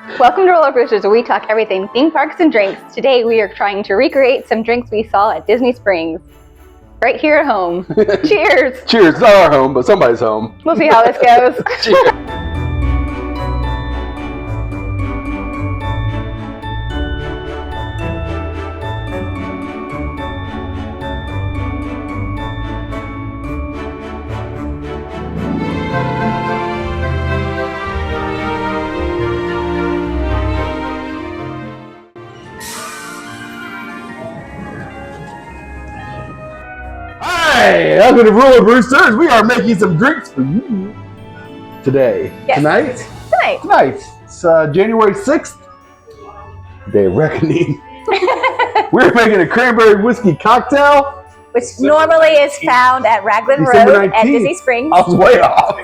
Welcome to RollerBrewsters, where we talk everything theme parks and drinks. Today we are trying to recreate some drinks we saw at Disney Springs. Right here at home. Cheers! Cheers, it's not our home, but somebody's home. We'll see how this goes. Cheers. Hi, welcome to RollerBrewsters. We are making some drinks for you today. Yes. Tonight. It's January 6th, day of reckoning. We're making a cranberry whiskey cocktail. Which normally is found at Raglan Road at Disney Springs. I was way off.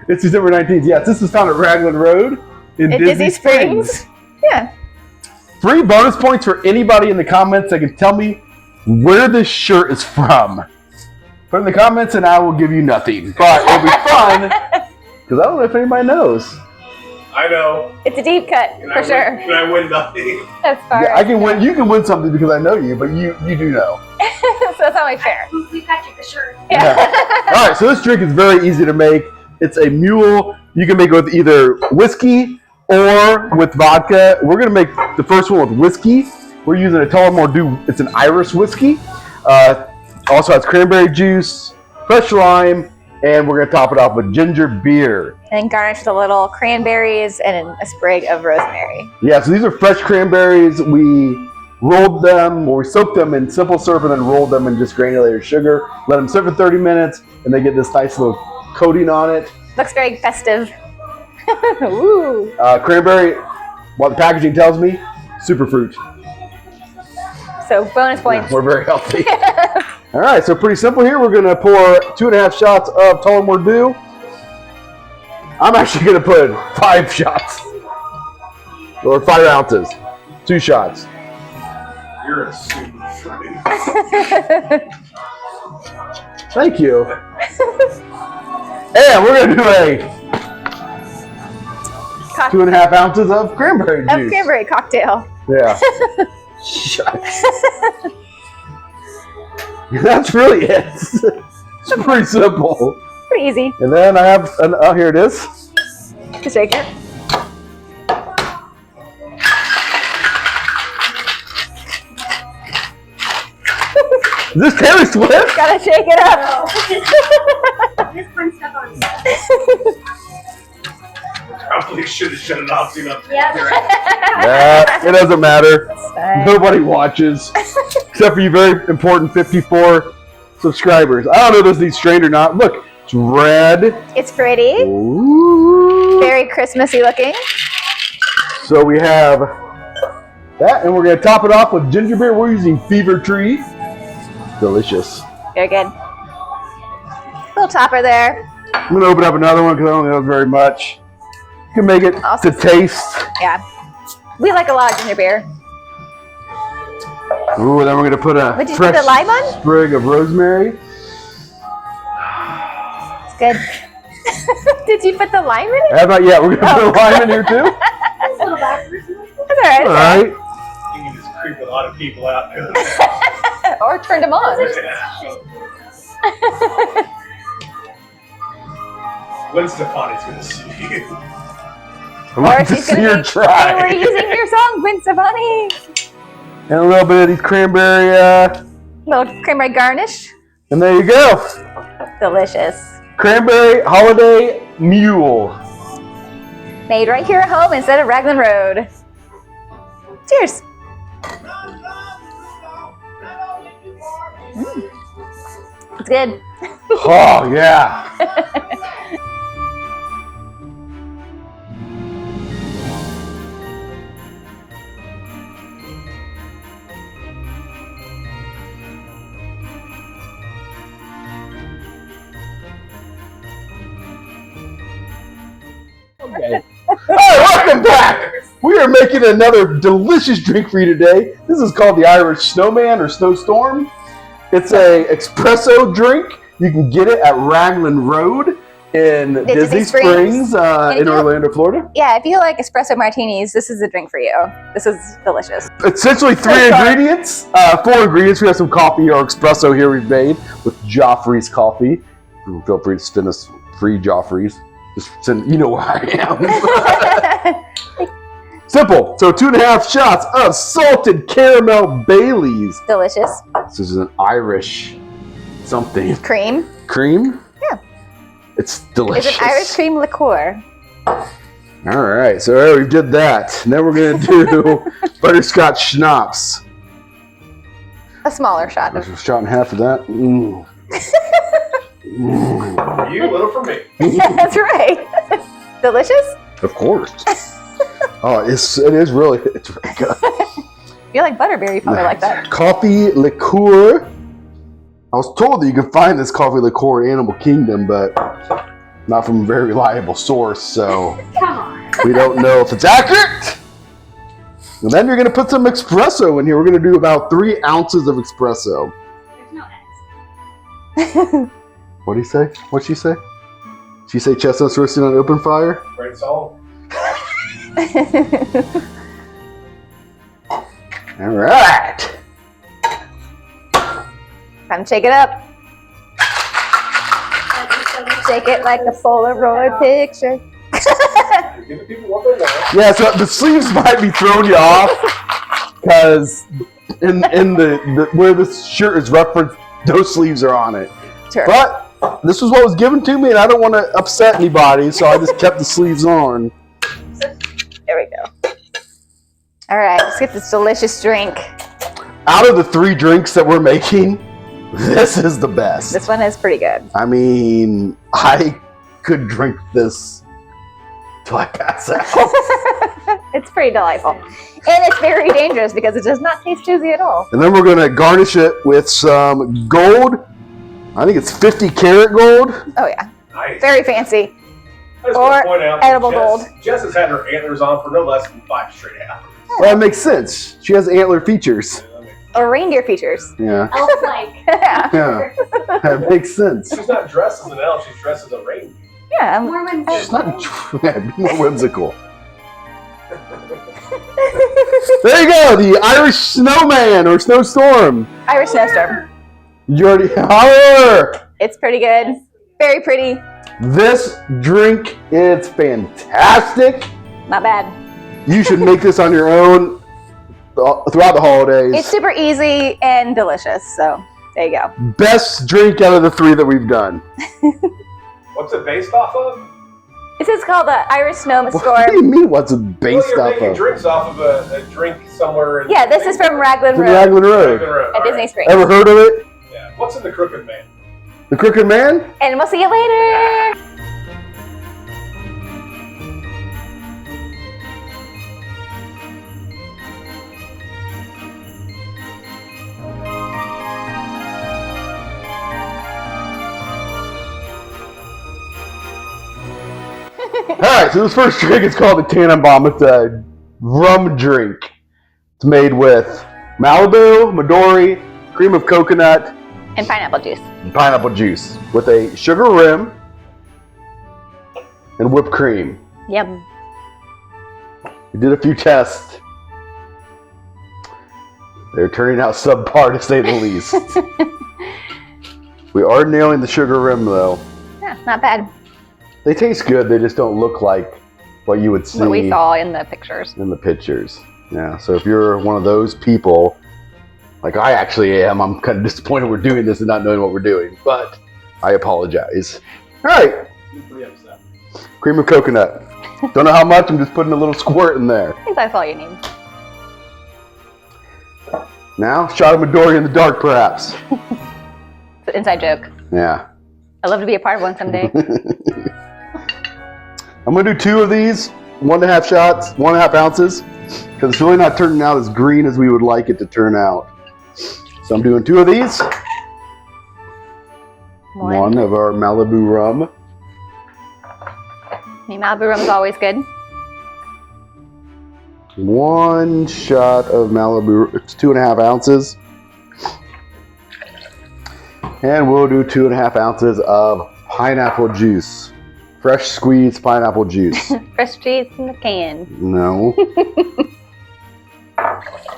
It's December 19th. Yes, this is found at Raglan Road in Disney Springs. Yeah. 3 bonus points for anybody in the comments that can tell me where this shirt is from. Put in the comments and I will give you nothing. But it'll be fun because I don't know if anybody knows. I know. It's a deep cut, for sure. And I win nothing. As far Yeah, I can win. You can win something because I know you, but you do know. So that's only fair. We got you the shirt. Yeah. All right, so this drink is very easy to make. It's a mule. You can make it with either whiskey or with vodka. We're gonna make the first one with whiskey. We're using a Tannenbaum Dew. It's an Irish whiskey. Also has cranberry juice, fresh lime, and we're gonna top it off with ginger beer. And garnish with a little cranberries and a sprig of rosemary. Yeah, so these are fresh cranberries. We rolled them, or we soaked them in simple syrup and then rolled them in just granulated sugar. Let them sit for 30 minutes, and they get this nice little coating on it. Looks very festive. Ooh. Cranberry, what the packaging tells me, superfruit. So bonus points. We're very healthy. All right, so pretty simple here. We're going to pour 2.5 shots of Tannenbaum Dew. I'm actually going to put 5 shots, or 5 ounces, 2 shots. You're a super fruit. Thank you. And we're going to do a 2.5 ounces of cranberry juice. Of cranberry cocktail. Yeah. Shucks. That's really it. It's pretty simple. Pretty easy. And then I have, oh, here it is. To shake it. Is this Taylor Swift? Gotta shake it up. This brings stuff on. Probably should have shut it off soon enough. Yeah. Yeah, it doesn't matter. Fine. Nobody watches. Except for you very important 54 subscribers. I don't know if this needs strained or not. Look, it's red. It's pretty. Ooh. Very Christmassy looking. So we have that, and we're going to top it off with ginger beer. We're using Fever Tree. Delicious. Very good. Little topper there. I'm going to open up another one because I don't know very much. You can make it Awesome. to taste. Yeah. We like a lot of ginger beer. Ooh, and then we're going to put a Would you fresh put the lime on? sprig of rosemary. It's good. Did you put the lime in it? Have not yet. We're going to put a lime in here too. It's a little backwards. That's all right. All right. You can just creep a lot of people out. Or turned them on. When Stefani's going to see you. I want Or to she's see gonna her be, try. Hey, we're using your song, Gwen Stefani. And a little bit of these cranberry, Little cranberry garnish. and there you go. Delicious. Cranberry Holiday Mule. Made right here at home instead of Raglan Road. Cheers. It's good. Oh, yeah. Okay. All right, welcome back. We are making another delicious drink for you today. This is called the Irish Snowman or Snowstorm. It's a espresso drink. You can get it at Raglan Road. in The Disney Disney Springs, Springs. in Orlando, Florida. Yeah, if you like espresso martinis, this is the drink for you. This is delicious. Essentially 3 ingredients, 4 ingredients. We have some coffee or espresso here we've made with Joffrey's coffee. Feel free to send us free Joffrey's. Just send, you know where I am. Simple. So 2.5 shots of salted caramel Baileys. Delicious. This is an Irish something. Cream. Cream? Yeah. It's delicious. It's an Irish cream liqueur. All right, so we did that. Now we're gonna do butterscotch schnapps. A smaller shot There's of. a shot and a half of that. Mm. For you, little for me. That's right. Delicious? Of course. Oh, it is really good. If you like butterbeer, you probably like that. Coffee liqueur. I was told that you could find this coffee liqueur in Animal Kingdom, but not from a very reliable source, so Come on. we don't know if it's accurate. And then you're going to put some espresso in here. We're going to do about 3 ounces of espresso. There's no eggs. What did he say? What'd she say? She say chestnuts roasted on open fire? Great song. All right. Time to shake it up. Shake it like a Polaroid picture. Give the people what they want. Yeah, so the sleeves might be throwing you off because in the where this shirt is referenced, those sleeves are on it. Sure. But this was what was given to me, and I don't want to upset anybody, so I just kept the sleeves on. There we go. All right, let's get this delicious drink. Out of the 3 drinks that we're making, this is the best. This one is pretty good. I mean, I could drink this till I pass out. It's pretty delightful. And it's very dangerous because it does not taste juicy at all. And then we're going to garnish it with some gold. I think it's 50 karat gold. Oh, yeah. Nice. Very fancy. I just or want to point out that edible gold. Jess has had her antlers on for no less than 5 straight hours. Well, that makes sense. She has antler features. Or reindeer features. Yeah. Elf-like. Yeah. Yeah. That makes sense. She's not dressed as an elf, she's dressed as a reindeer. Yeah. More It's whimsical. not be more whimsical. There you go, the Irish snowman or snowstorm. Irish Snowstorm. You already holler. It's pretty good. Very pretty. This drink is fantastic. Not bad. You should make this on your own throughout the holidays. It's super easy and delicious. So there you go. Best drink out of the 3 that we've done. What's it based off of? This is called the Irish What do you Snowstorm. mean? What's it based Well, you're off making of? drinks off of a drink somewhere in Yeah, this is from Raglan From Road Raglan Road. Raglan Road. at All Disney right. Springs. Ever heard of it? Yeah. What's in the Crooked Man? The Crooked Man? And we'll see you later. Alright, so this first drink is called the Tannenbaum. It's a rum drink. It's made with Malibu, Midori, cream of coconut, And pineapple juice. and pineapple juice with a sugar rim and whipped cream. Yum. We did a few tests. They're turning out subpar to say the least. We are nailing the sugar rim though. Yeah, not bad. They taste good, they just don't look like what you would see What we saw in the pictures. in the pictures. Yeah, so if you're one of those people, like I actually am, I'm kind of disappointed we're doing this and not knowing what we're doing, but I apologize. All right, I'm pretty upset. cream of coconut. Don't know how much, I'm just putting a little squirt in there. I think that's all you need. Now, shot of Midori in the dark, perhaps. It's an inside joke. Yeah. I'd love to be a part of one someday. I'm gonna do 2 of these, 1.5 shots, 1.5 ounces, because it's really not turning out as green as we would like it to turn out. So I'm doing 2 of these. One of our Malibu rum. Malibu rum is always good. 1 shot of Malibu, it's 2.5 ounces. And we'll do 2.5 ounces of pineapple juice. Fresh squeezed pineapple juice. Fresh cheese in the can. No.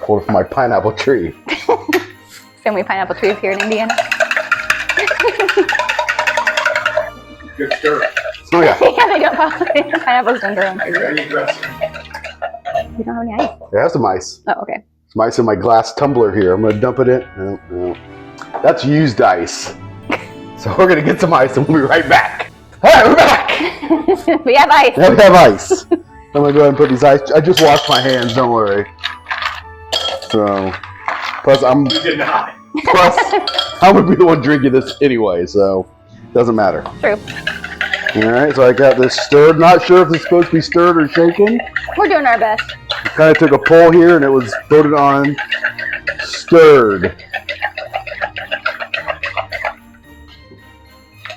Pulled it from my pineapple tree. So many pineapple trees here in Indiana. Good stir. Oh yeah. Yeah, they don't pineapples don't grow on trees. Very aggressive. You don't have any ice? I have some ice. Oh, okay. Some ice in my glass tumbler here. I'm gonna dump it in. No. That's used ice. So we're gonna get some ice and we'll be right back. Alright, we're back! We have ice. Now we have ice. I'm gonna go ahead and put these ice. I just washed my hands, don't worry. So, plus I'm You did not. gonna be the one drinking this anyway, so doesn't matter. True. Alright, so I got this stirred. Not sure if it's supposed to be stirred or shaken. We're doing our best. I kind of took a poll here and it was voted on stirred.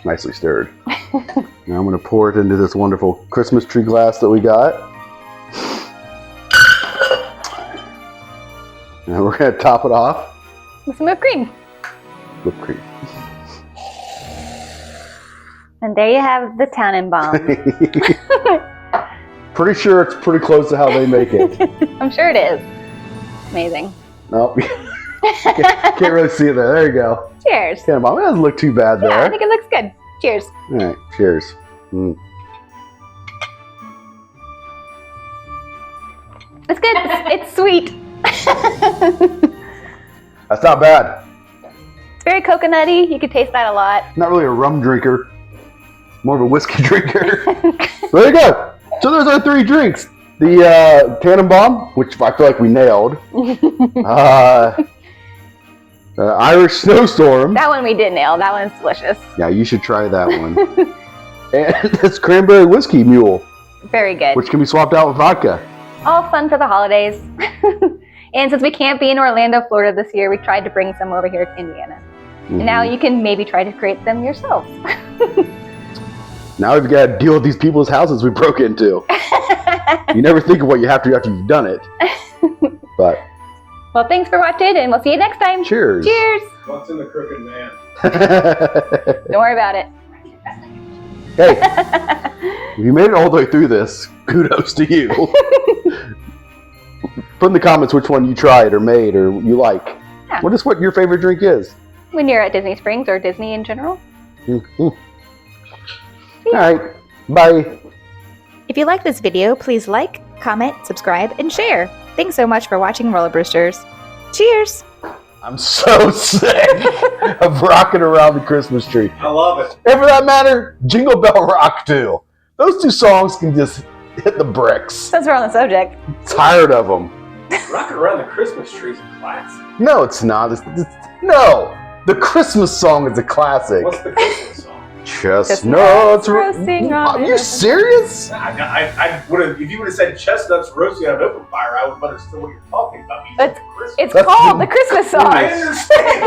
Nicely stirred. Now I'm going to pour it into this wonderful Christmas tree glass that we got. And we're going to top it off With some whipped cream. with cream. And there you have the Tannenbaum. Pretty sure it's pretty close to how they make it. I'm sure it is. Amazing. Nope. Can't really see it there. There you go. Cheers. Tannenbaum. It doesn't look too bad there. Yeah, I think it looks good. Cheers. All right, cheers. Mm. It's good. It's sweet. That's not bad. It's very coconutty. You can taste that a lot. Not really a rum drinker, more of a whiskey drinker. There you go. So there's our 3 drinks. The Tannenbaum, which I feel like we nailed. Irish Snowstorm. That one we did nail. That one's delicious. Yeah, you should try that one. And this Cranberry Whiskey Mule, Very good. which can be swapped out with vodka. All fun for the holidays. And since we can't be in Orlando, Florida this year, we tried to bring some over here to Indiana. And now you can maybe try to create them yourselves. Now we've got to deal with these people's houses we broke into. You never think of what you have to do after you've done it. But Well, thanks for watching, and we'll see you next time. cheers. Cheers. What's in the crooked man? Don't worry about it. Hey, if you made it all the way through this, kudos to you. Put in the comments which one you tried or made or you like. Yeah. What your favorite drink is. When you're at Disney Springs or Disney in general. All right, bye. If you like this video, please like, comment, subscribe, and share. Thanks so much for watching RollerBrewsters. Cheers! I'm so sick of rocking around the Christmas tree. I love it. And for that matter, Jingle Bell Rock too. Those 2 songs can just hit the bricks. Since we're on the subject. Tired of them. Rocking around the Christmas tree is a classic. No, it's not. No, the Christmas song is a classic. What's the Christmas song? Chestnuts roasting on Are you serious? I would have. If you would have said chestnuts roasting on an open fire, I would have understood what you're talking about. It's That's called the- the Christmas song. I understand.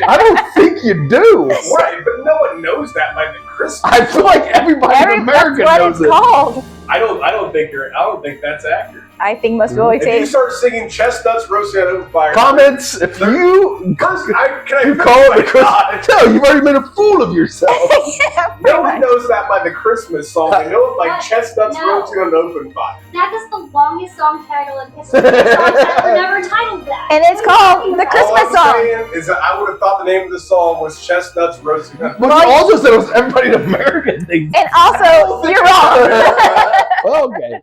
I don't think you do. Right, but no one knows that by the Christmas. I feel like everybody in America That's what knows it's it. called. I don't think that's accurate. I think most people If you say start singing chestnuts roasting on an open fire, Comments, if you first, you finish call it my the Christmas. thought? No, you've already made a fool of yourself. yeah, No one knows that by the Christmas song. They know it by chestnuts No. roasting on an open fire. That is the longest song title in history. Songs were never titled that. And it's called the All Christmas I'm song. saying is that I would have thought the name of the song was chestnuts roasting on. But you also said it was everybody in America thinks. And also, you're wrong. Okay.